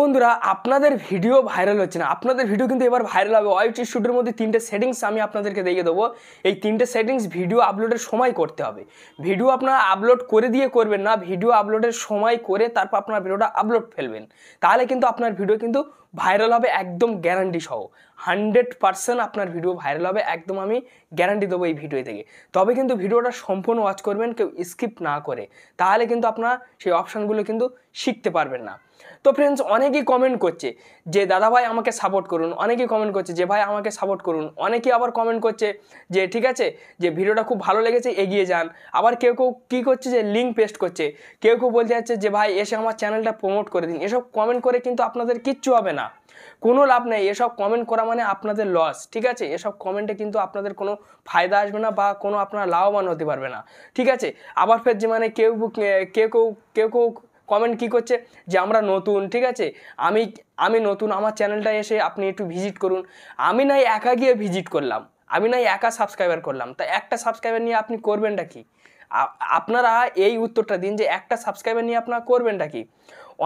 বন্ধুরা আপনাদের video viral হচ্ছে না, আপনাদের ভিডিও কিন্তু এবার ভাইরাল হবে। ওয়াইটি স্টুডিওর মধ্যে 3টে সেটিংস আমি আপনাদেরকে দেখিয়ে দেবো। এই 3টে সেটিংস ভিডিও আপলোডের সময় করতে হবে। ভিডিও আপনারা আপলোড করে দিয়ে করবেন না, ভিডিও আপলোডের সময় করে তারপর আপনার ভিডিওটা আপলোড ফেলবেন, তাহলে কিন্তু আপনার ভিডিও কিন্তু ভাইরাল হবে, একদম গ্যারান্টি সহ 100% আপনার ভিডিও ভাইরাল হবে, একদম আমি গ্যারান্টি দেবো এই ভিডিও থেকে। তবে কিন্তু ভিডিওটা সম্পূর্ণ ওয়াচ করবেন, কেউ স্কিপ না করে, তাহলে কিন্তু আপনারা সেই অপশানগুলো কিন্তু শিখতে পারবেন না। তো ফ্রেন্ডস, অনেকেই কমেন্ট করছে যে দাদা ভাই আমাকে সাপোর্ট করুন, অনেকেই কমেন্ট করছে যে ভাই আমাকে সাপোর্ট করুন, অনেকেই আবার কমেন্ট করছে যে ঠিক আছে, যে ভিডিওটা খুব ভালো লেগেছে এগিয়ে যান। আবার কেউ কেউ কী করছে যে লিঙ্ক পেস্ট করছে, কেউ কেউ বলতে যাচ্ছে যে ভাই এসে আমার চ্যানেলটা প্রমোট করে দিন। এসব কমেন্ট করে কিন্তু আপনাদের কিচ্ছু হবে না, কোনো লাভ নেই। এসব কমেন্ট করা মানে আপনাদের লস, ঠিক আছে? এসব কমেন্টে কিন্তু আপনাদের কোনো ফায়দা আসবে না বা কোনো আপনারা লাভবান হতে পারবে না, ঠিক আছে? আবার ফের যে মানে কেউ কেউ কমেন্ট কী করছে যে আমরা নতুন, ঠিক আছে, আমি নতুন, আমার চ্যানেলটা এসে আপনি একটু ভিজিট করুন। আমি নাই একা গিয়ে ভিজিট করলাম, আমি নাই একা সাবস্ক্রাইবার করলাম, তা একটা সাবস্ক্রাইবার নিয়ে আপনি করবেনটা কি? আপনারা এই উত্তরটা দিন যে একটা সাবস্ক্রাইবার নিয়ে আপনারা করবেনটা কি?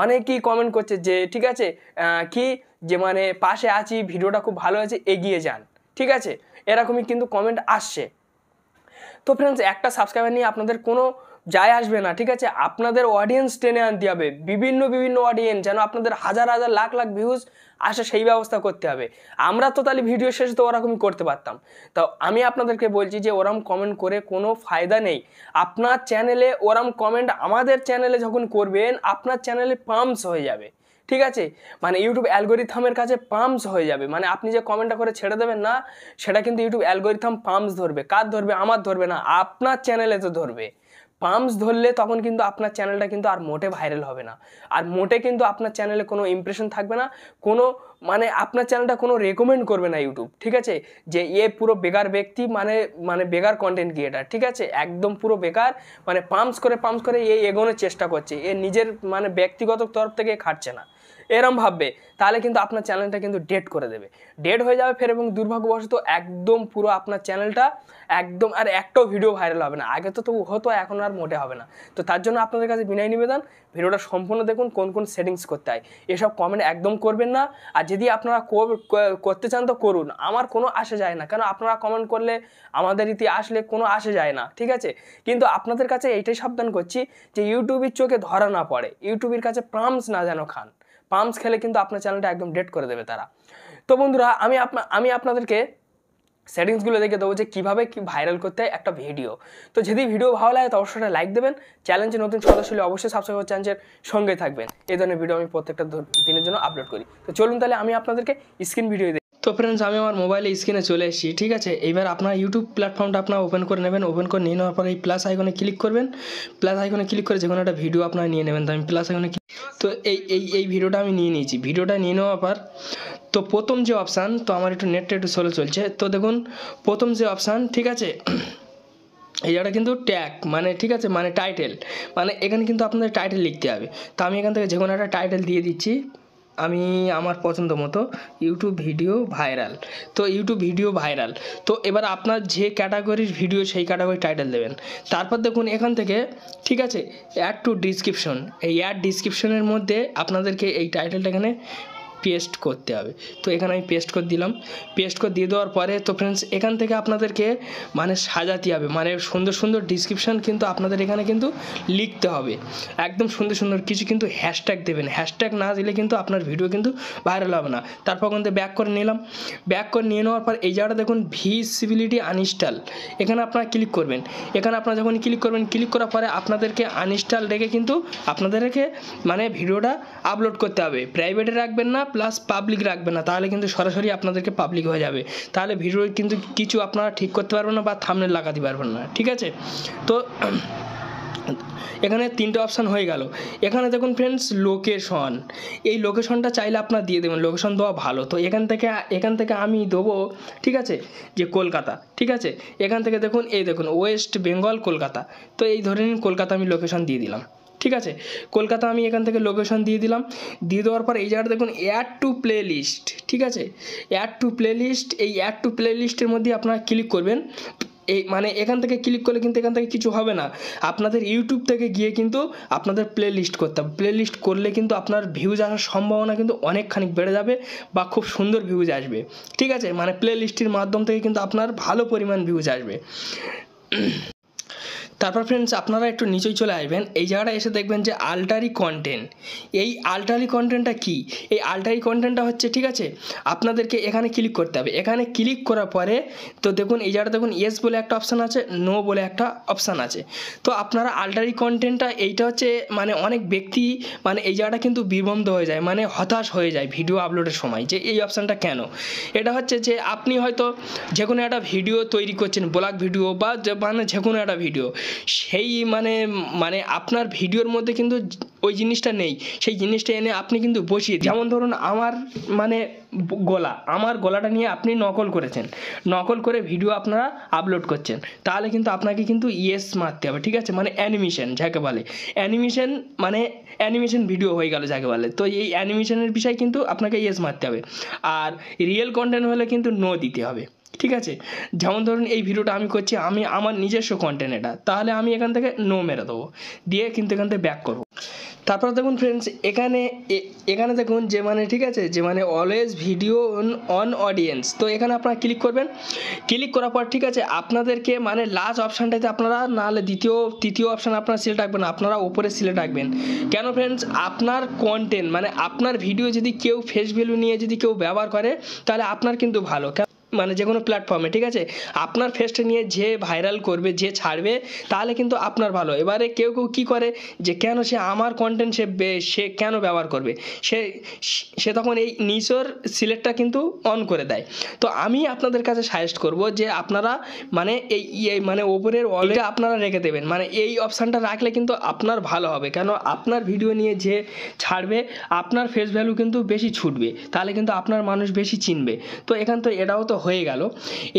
অনেকেই কমেন্ট করছে যে ঠিক আছে কি যে মানে পাশে আছি, ভিডিওটা খুব ভালো আছে, এগিয়ে যান, ঠিক আছে? এরকমই কিন্তু কমেন্ট আসছে। তো ফ্রেন্ডস, একটা সাবস্ক্রাইবার নিয়ে আপনাদের কোনো যায় আসবে না, ঠিক আছে? আপনাদের অডিয়েন্স টেনে আনতে হবে, বিভিন্ন অডিয়েন্স, যেন আপনাদের হাজার লাখ ভিউজ আসে সেই ব্যবস্থা করতে হবে। আমরা তো তাহলে ভিডিও শেষে তো ওরকমই করতে পারতাম। তো আমি আপনাদেরকে বলছি যে ওরম কমেন্ট করে কোনো ফায়দা নেই। আপনার চ্যানেলে ওরম কমেন্ট আমাদের চ্যানেলে যখন করবেন, আপনার চ্যানেলে পাম্পস হয়ে যাবে, ঠিক আছে? মানে ইউটিউব অ্যালগোরিথমের কাছে পাম্পস হয়ে যাবে। মানে আপনি যে কমেন্টটা করে ছেড়ে দেবেন না, সেটা কিন্তু ইউটিউব অ্যালগোরিথম পাম্পস ধরবে। কার ধরবে? আমার ধরবে না, আপনার চ্যানেলে তো ধরবে। পাম্পস ধরলে তখন কিন্তু আপনার চ্যানেলটা কিন্তু আর মোটে ভাইরাল হবে না, আর মোটে কিন্তু আপনার চ্যানেলে কোনো ইমপ্রেশন থাকবে না, কোনো মানে আপনার চ্যানেলটা কোনো রেকমেন্ড করবে না ইউটিউব, ঠিক আছে? যে এ পুরো বেকার ব্যক্তি, মানে বেকার কন্টেন্ট ক্রিয়েটার, ঠিক আছে, একদম পুরো বেকার, মানে পাম্পস করে এ এগোনোর চেষ্টা করছে, এ নিজের মানে ব্যক্তিগত তরফ থেকে খাটছে না, এরম ভাববে, তাহলে কিন্তু আপনার চ্যানেলটা কিন্তু ডেড করে দেবে, ডেড হয়ে যাবে ফের। এবং দুর্ভাগ্যবশত একদম পুরো আপনার চ্যানেলটা একদম আর একটাও ভিডিও ভাইরাল হবে না। আগে তো হতো, এখন আর মোটে হবে না। তো তার জন্য আপনাদের কাছে বিনয় নিবেদন, ভিডিওটা সম্পূর্ণ দেখুন কোন কোন সেটিংস করতে হয়। এসব কমেন্ট একদম করবেন না। আর যদি আপনারা করতে চান তো করুন, আমার কোনো আসে যায় না, কেন আপনারা কমেন্ট করলে আমাদের রীতি আসলে কোনো আসে যায় না, ঠিক আছে? কিন্তু আপনাদের কাছে এইটাই সাবধান করছি যে ইউটিউবের চোখে ধরা না পড়ে, ইউটিউবের কাছে পাম্পস না যেন খান। পাম্পস খেলে কিন্তু আপনার চ্যানেলটা একদম ডেড করে দেবে তারা। তো বন্ধুরা, আমি আপনাদেরকে সেটিংসগুলো দেখে দেবো যে কীভাবে ভাইরাল করতে হয় একটা ভিডিও। তো যদি ভিডিও ভালো লাগে তো অবশ্যই লাইক দেবেন, চ্যালেঞ্জে নতুন সদস্য হলে অবশ্যই সাবস্ক্রাইব করে চ্যানেলের সঙ্গে থাকবেন। এই ধরনের ভিডিও আমি প্রত্যেকটা দিনের জন্য আপলোড করি। তো চলুন তাহলে আমি আপনাদেরকে স্ক্রিন ভিডিও দিই। তো ফ্রেন্ডস, আমি আমার মোবাইলে স্ক্রিনে চলে এসেছি, ঠিক আছে? এইবার আপনার ইউটিউব প্ল্যাটফর্মটা আপনারা ওপেন করে নেবেন। ওপেন করে নিয়ে নেওয়ার পরে এই প্লাস আইকনে ক্লিক করবেন। প্লাস আইকনে ক্লিক করে যে কোনো একটা ভিডিও আপনারা নিয়ে নেবেন। তো আমি প্লাস আইকনে তো এই ভিডিওটা আমি নিয়ে নিয়েছি। ভিডিওটা নিয়ে নেওয়ার পর তো প্রথম যে অপশান, তো আমার একটু নেটটা একটু স্লো চলছে, তো দেখুন প্রথম যে অপশান, ঠিক আছে, এই জায়গাটা কিন্তু ট্যাগ, মানে ঠিক আছে, মানে টাইটেল, মানে এখানে কিন্তু আপনাদের টাইটেল লিখতে হবে। তো আমি এখান থেকে যে কোনো একটা টাইটেল দিয়ে দিচ্ছি, আমি আমার পছন্দ মতো ইউটিউব ভিডিও ভাইরাল। তো ইউটিউব ভিডিও ভাইরাল। তো এবার আপনার যে ক্যাটাগরির ভিডিও সেই ক্যাটাগরি টাইটেল দেবেন। তারপর দেখুন এখান থেকে, ঠিক আছে, অ্যাড টু ডিসক্রিপশন, এই অ্যাড ডিসক্রিপশনের মধ্যে আপনাদেরকে এই টাইটেলটা এখানে পেস্ট করতে হবে। তো এখানে আমি পেস্ট করে দিলাম। পেস্ট করে দিয়ে দেওয়ার পরে তো ফ্রেন্ডস, এখান থেকে আপনাদেরকে মানে সাজাতে হবে, মানে সুন্দর ডিসক্রিপশান কিন্তু আপনাদের এখানে কিন্তু লিখতে হবে, একদম সুন্দর কিছু কিন্তু হ্যাশট্যাগ দেবেন। হ্যাশট্যাগ না দিলে কিন্তু আপনার ভিডিও কিন্তু ভাইরাল হবে না। তারপর কিন্তু ব্যাক করে নিলাম। ব্যাক করে নিয়ে নেওয়ার পর এই জায়গাটা দেখুন ভিজিবিলিটি আনইনস্টল, এখানে আপনারা ক্লিক করবেন। এখানে আপনারা যখন ক্লিক করবেন, ক্লিক করার পরে আপনাদেরকে আনইনস্টল রেখে কিন্তু আপনাদেরকে মানে ভিডিওটা আপলোড করতে হবে। প্রাইভেটে রাখবেন না, প্লাস পাবলিক রাখবেন না, তাহলে কিন্তু সরাসরি আপনাদেরকে পাবলিক হয়ে যাবে, তাহলে ভিডিও কিন্তু কিছু আপনারা ঠিক করতে পারবেন না বা থাম্বনেল লাগাতে পারবেন না, ঠিক আছে? তো এখানে 3টে অপশান হয়ে গেল। এখানে দেখুন ফ্রেন্ডস লোকেশন, এই লোকেশনটা চাইলে আপনারা দিয়ে দেবেন, লোকেশন দেওয়া ভালো। তো এখান থেকে আমি দেবো, ঠিক আছে, যে কলকাতা, ঠিক আছে? এখান থেকে দেখুন এই দেখুন ওয়েস্ট বেঙ্গল কলকাতা। তো এই ধরে নিন কলকাতা আমি লোকেশন দিয়ে দিলাম, ঠিক আছে? কলকাতা আমি এখান থেকে লোকেশন দিয়ে দিলাম। দিয়ে দেওয়ার পর এই জায়গাটা দেখুন অ্যাড টু প্লে লিস্ট, ঠিক আছে? অ্যাড টু প্লে লিস্ট, এই অ্যাড টু প্লে লিস্টের মধ্যে আপনারা ক্লিক করবেন। এই মানে এখান থেকে ক্লিক করলে কিন্তু এখান থেকে কিছু হবে না, আপনাদের ইউটিউব থেকে গিয়ে কিন্তু আপনাদের প্লে লিস্ট করতে হবে। প্লে লিস্ট করলে কিন্তু আপনার ভিউজ আসার সম্ভাবনা কিন্তু অনেকখানি বেড়ে যাবে বা খুব সুন্দর ভিউজ আসবে, ঠিক আছে। মানে প্লে লিস্টের মাধ্যম থেকে কিন্তু আপনার ভালো পরিমাণ ভিউজ আসবে। তারপর ফ্রেন্ডস আপনারা একটু নিচেই চলে আসবেন, এই জায়গাটা এসে দেখবেন যে আল্টারি কন্টেন্ট। এই আল্টারি কন্টেন্টটা কি? এই আল্টারি কন্টেন্টটা হচ্ছে, ঠিক আছে, আপনাদেরকে এখানে ক্লিক করতে হবে। এখানে ক্লিক করার পরে তো দেখুন এই জায়গাটা দেখুন ইয়েস বলে একটা অপশান আছে, নো বলে একটা অপশান আছে। তো আপনারা আল্টারি কন্টেন্টটা এইটা হচ্ছে মানে অনেক ব্যক্তি মানে এই জায়গাটা কিন্তু বিভ্রান্ত হয়ে যায়, মানে হতাশ হয়ে যায় ভিডিও আপলোডের সময় যে এই অপশানটা কেন। এটা হচ্ছে যে আপনি হয়তো যে কোনো একটা ভিডিও তৈরি করছেন, ব্লগ ভিডিও বা মানে যে কোনো একটা ভিডিও, সেই মানে আপনার ভিডিওর মধ্যে কিন্তু ওই জিনিসটা নেই, সেই জিনিসটা এনে আপনি কিন্তু বসিয়ে, যেমন ধরুন আমার মানে আমার গলাটা নিয়ে আপনি নকল করেছেন, নকল করে ভিডিও আপনারা আপলোড করছেন, তাহলে কিন্তু আপনাকে কিন্তু ইয়েস মারতে হবে, ঠিক আছে। মানে অ্যানিমেশন যাকে বলে, অ্যানিমেশন মানে অ্যানিমেশন ভিডিও হয়ে গেল যাকে বলে। তো এই অ্যানিমেশনের বিষয় কিন্তু আপনাকে ইয়েস মারতে হবে, আর রিয়েল কন্টেন্ট হলে কিন্তু নো দিতে হবে, ঠিক আছে। যেমন ধরুন এই ভিডিওটা আমি করছি, আমি আমার নিজস্ব কন্টেন্ট এটা, তাহলে আমি এখান থেকে নো মেরে দেবো, দিয়ে কিন্তু এখান থেকে ব্যাক করবো। তারপর দেখুন ফ্রেন্ডস এখানে দেখুন যে মানে ঠিক আছে যে মানে অলওয়েজ ভিডিও অন অডিয়েন্স, তো এখানে আপনারা ক্লিক করবেন। ক্লিক করার পর ঠিক আছে আপনাদেরকে মানে লাস্ট অপশানটাতে আপনারা নাহলে তৃতীয় অপশান আপনারা সিলেক্ট রাখবেন না, আপনারা ওপরে সিলেক্ট রাখবেন। কেন ফ্রেন্ডস? আপনার কন্টেন্ট মানে আপনার ভিডিও যদি কেউ ফেস ভ্যালু নিয়ে যদি কেউ ব্যবহার করে তাহলে আপনার কিন্তু ভালো, মানে যে কোনো প্ল্যাটফর্মে, ঠিক আছে। আপনার ফেসটা নিয়ে যে ভাইরাল করবে, যে ছাড়বে, তাহলে কিন্তু আপনার ভালো। এবারে কেউ কী করে যে কেন সে আমার কন্টেন্ট সে কেন ব্যবহার করবে, সে তখন এই নিচের সিলেক্টটা কিন্তু অন করে দেয়। তো আমি আপনাদের কাছে সাজেস্ট করব যে আপনারা মানে এই মানে ওপরের অলটা আপনারা রেখে দেবেন, মানে এই অপশানটা রাখলে কিন্তু আপনার ভালো হবে। কেন? আপনার ভিডিও নিয়ে যে ছাড়বে আপনার ফেস ভ্যালু কিন্তু বেশি ছুটবে, তাহলে কিন্তু আপনার মানুষ বেশি চিনবে। তো এখান তো এটাও তো হয়ে গেল।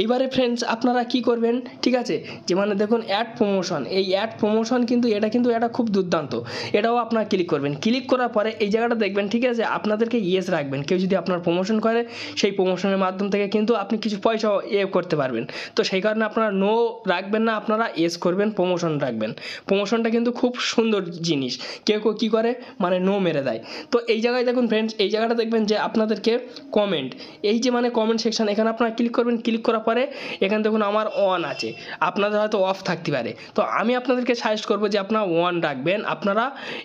এইবারে ফ্রেন্ডস আপনারা কি করবেন, ঠিক আছে, যে মানে দেখুন অ্যাড প্রমোশন, এই অ্যাড প্রমোশন কিন্তু এটা খুব দুর্দান্ত, এটাও আপনারা ক্লিক করবেন। ক্লিক করার পরে এই জায়গাটা দেখবেন, ঠিক আছে, আপনাদেরকে ইয়েস রাখবেন। কেউ যদি আপনার প্রমোশন করে সেই প্রমোশনের মাধ্যম থেকে কিন্তু আপনি কিছু পয়সা করতে পারবেন। তো সেই কারণে আপনারা নো রাখবেন না, আপনারা ইয়েস করবেন, প্রমোশন রাখবেন। প্রমোশনটা কিন্তু খুব সুন্দর জিনিস, কেউ কী করে মানে নো মেরে দেয়। তো এই জায়গায় দেখুন ফ্রেন্ডস, এই জায়গাটা দেখবেন যে আপনাদেরকে কমেন্ট, এই যে মানে কমেন্ট সেকশন, এখানে আপনারা ক্লিক করবেন। ক্লিক করার পরে এখানে দেখুন আমার অন আছে, আপনাদের হয়তো অফ থাকতে পারে। তো আমি আপনাদেরকে সাজেস্ট করবো যে আপনারা অন রাখবেন, আপনারা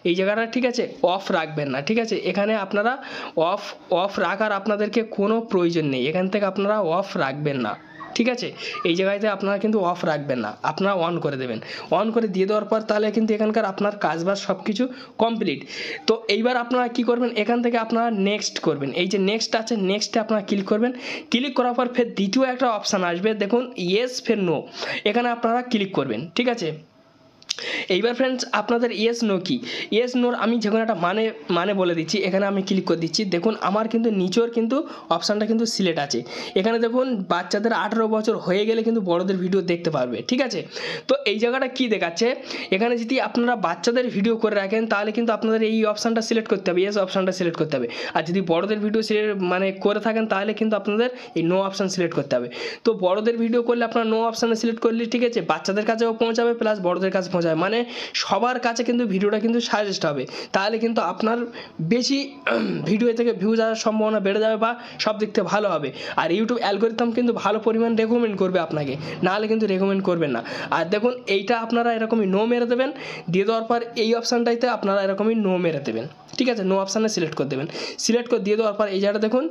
এই জায়গাটা ঠিক আছে অফ রাখবেন না, ঠিক আছে। এখানে আপনারা অফ রাখার আপনাদেরকে কোনো প্রয়োজন নেই, এখান থেকে আপনারা অফ রাখবেন না, ঠিক আছে। এই জায়গাতে আপনারা কিন্তু অফ রাখবেন না, আপনারা অন করে দেবেন। অন করে দিয়ে দেওয়ার পর তাহলে কিন্তু এখানকার আপনার কাজবাজ সব কিছু কমপ্লিট। তো এইবার আপনারা কি করবেন, এখান থেকে আপনারা নেক্সট করবেন, এই যে নেক্সট আছে, নেক্সটে আপনারা ক্লিক করবেন। ক্লিক করার পর ফের দ্বিতীয় একটা অপশান আসবে, দেখুন ইয়েস ফের নো, এখানে আপনারা ক্লিক করবেন, ঠিক আছে। এইবার ফ্রেন্ডস আপনাদের ইয়েস নো কি, ইয়েস নোর আমি যে কোনো একটা মানে বলে দিচ্ছি। এখানে আমি ক্লিক করে দিচ্ছি, দেখুন আমার কিন্তু নিচের কিন্তু অপশানটা কিন্তু সিলেক্ট আছে। এখানে দেখুন বাচ্চাদের 18 বছর হয়ে গেলে কিন্তু বড়দের ভিডিও দেখতে পারবে, ঠিক আছে। তো এই জায়গাটা কি দেখাচ্ছে, এখানে যদি আপনারা বাচ্চাদের ভিডিও করে রাখেন তাহলে কিন্তু আপনাদের এই অপশানটা সিলেক্ট করতে হবে, ইয়েস অপশানটা সিলেক্ট করতে হবে। আর যদি বড়দের ভিডিও মানে করে থাকেন তাহলে কিন্তু আপনাদের এই নো অপশান সিলেক্ট করতে হবে। তো বড়দের ভিডিও করলে আপনারা নো অপশানে সিলেক্ট করলে, ঠিক আছে, বাচ্চাদের কাছেও পৌঁছাবে প্লাস বড়দের কাছে পৌঁছাবে, মানে সবার কাছে কিন্তু ভিডিওটা কিন্তু সাজেস্ট হবে। তাহলে কিন্তু আপনার বেশি ভিডিও থেকে ভিউজ আসার সম্ভাবনা বেড়ে যাবে বা সব দিক থেকে ভালো হবে। আর ইউটিউব অ্যালগরিদম কিন্তু ভালো পরিমাণ রেকমেন্ড করবে আপনাকে, নাহলে কিন্তু রেকমেন্ড করবেন না। আর দেখুন এইটা আপনারা এরকমই নো মেরে দেবেন, দিয়ে দেওয়ার পর এই অপশানটাইতে আপনারা এরকমই নো মেরে দেবেন, ঠিক আছে। নো অপশানে সিলেক্ট করে দেবেন। সিলেক্ট করে দিয়ে দেওয়ার পর এই জায়গাটা দেখুন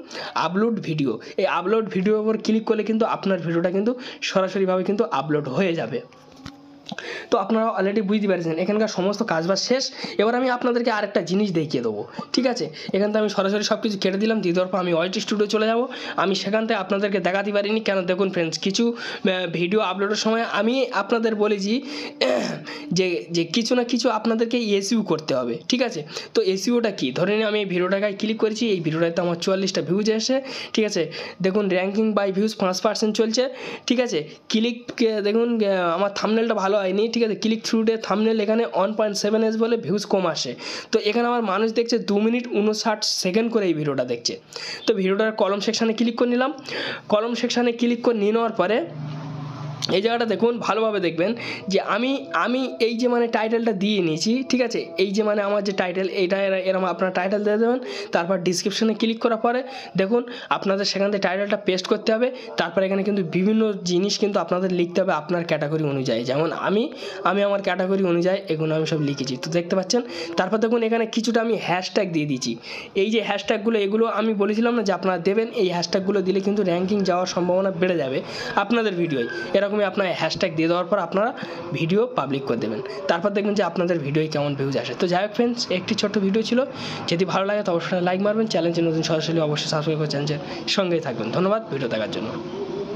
আপলোড ভিডিও, এই আপলোড ভিডিওর উপর ক্লিক করলে কিন্তু আপনার ভিডিওটা কিন্তু সরাসরিভাবে কিন্তু আপলোড হয়ে যাবে। তো আপনারা অলরেডি বুঝতে পারছেন এখানকার সমস্ত কাজবাজ শেষ। এবার আমি আপনাদেরকে আরেকটা জিনিস দেখিয়ে দেবো, ঠিক আছে। এখান থেকে আমি সরাসরি সব কিছু কেটে দিলাম, দিয়ে দেওয়ার পর আমি ওয়াইটি স্টুডিও চলে যাব। আমি সেখান থেকে আপনাদেরকে দেখাতে পারিনি, কেন দেখুন ফ্রেন্ডস কিছু ভিডিও আপলোডের সময় আমি আপনাদের বলেছি যে কিছু না কিছু আপনাদেরকে এসইও করতে হবে, ঠিক আছে। তো এসইওটা কি, ধরে নিন আমি এই ভিডিওটাকে ক্লিক করেছি, এই ভিডিওটাতে আমার 44টা ভিউজ এসে, ঠিক আছে। দেখুন র্যাঙ্কিং বাই ভিউজ 5% চলছে, ঠিক আছে। ক্লিক দেখুন আমার থাম্বনেলটা ভালো হয়নি, ঠিক আছে। ক্লিক থ্রু ডে থাম্বনেল এখানে 1.7 বলে ভিউজ কম আসে। তো এখানে আমার মানুষ দেখছে 2 মিনিট 59 সেকেন্ড করে এই ভিডিওটা দেখছে। তো ভিডিওটার কলম সেকশানে ক্লিক করে নিলাম। কলম সেকশানে ক্লিক করে নিয়ে নেওয়ার পরে এই জায়গাটা দেখুন, ভালোভাবে দেখবেন যে আমি এই যে মানে টাইটেলটা দিয়ে নিয়েছি, ঠিক আছে, এই যে মানে আমার যে টাইটেল, এইটা এরকম আপনার টাইটেল দিয়ে দেবেন। তারপর ডিসক্রিপশনে ক্লিক করার পরে দেখুন আপনাদের সেখান থেকে টাইটেলটা পেস্ট করতে হবে। তারপর এখানে কিন্তু বিভিন্ন জিনিস কিন্তু আপনাদের লিখতে হবে আপনার ক্যাটাগরি অনুযায়ী। যেমন আমি আমার ক্যাটাগরি অনুযায়ী এগুলো আমি সব লিখেছি, তো দেখতে পাচ্ছেন। তারপর দেখুন এখানে কিছুটা আমি হ্যাশট্যাগ দিয়ে দিয়েছি। এই যে হ্যাশট্যাগুলো, এগুলো আমি বলেছিলাম না যে আপনারা দেবেন, এই হ্যাশট্যাগুলো দিলে কিন্তু র্যাঙ্কিং যাওয়ার সম্ভাবনা বেড়ে যাবে আপনাদের ভিডিওয়। এরকমই আপনার হ্যাশট্যাগ দিয়ে দেওয়ার পর আপনারা ভিডিও পাবলিক করে দেবেন। তারপর দেখবেন যে আপনাদের ভিডিওয় কেমন ভিউজ আসে। তো যাই হোক ফ্রেন্ডস, একটি ছোট্ট ভিডিও ছিল, যদি ভালো লাগে তো অবশ্যই লাইক মারবেন, চ্যানেলটি নতুন সরাসরি অবশ্যই সাবস্ক্রাইব করে চ্যানেলের সঙ্গেই থাকবেন। ধন্যবাদ ভিডিও দেখার জন্য।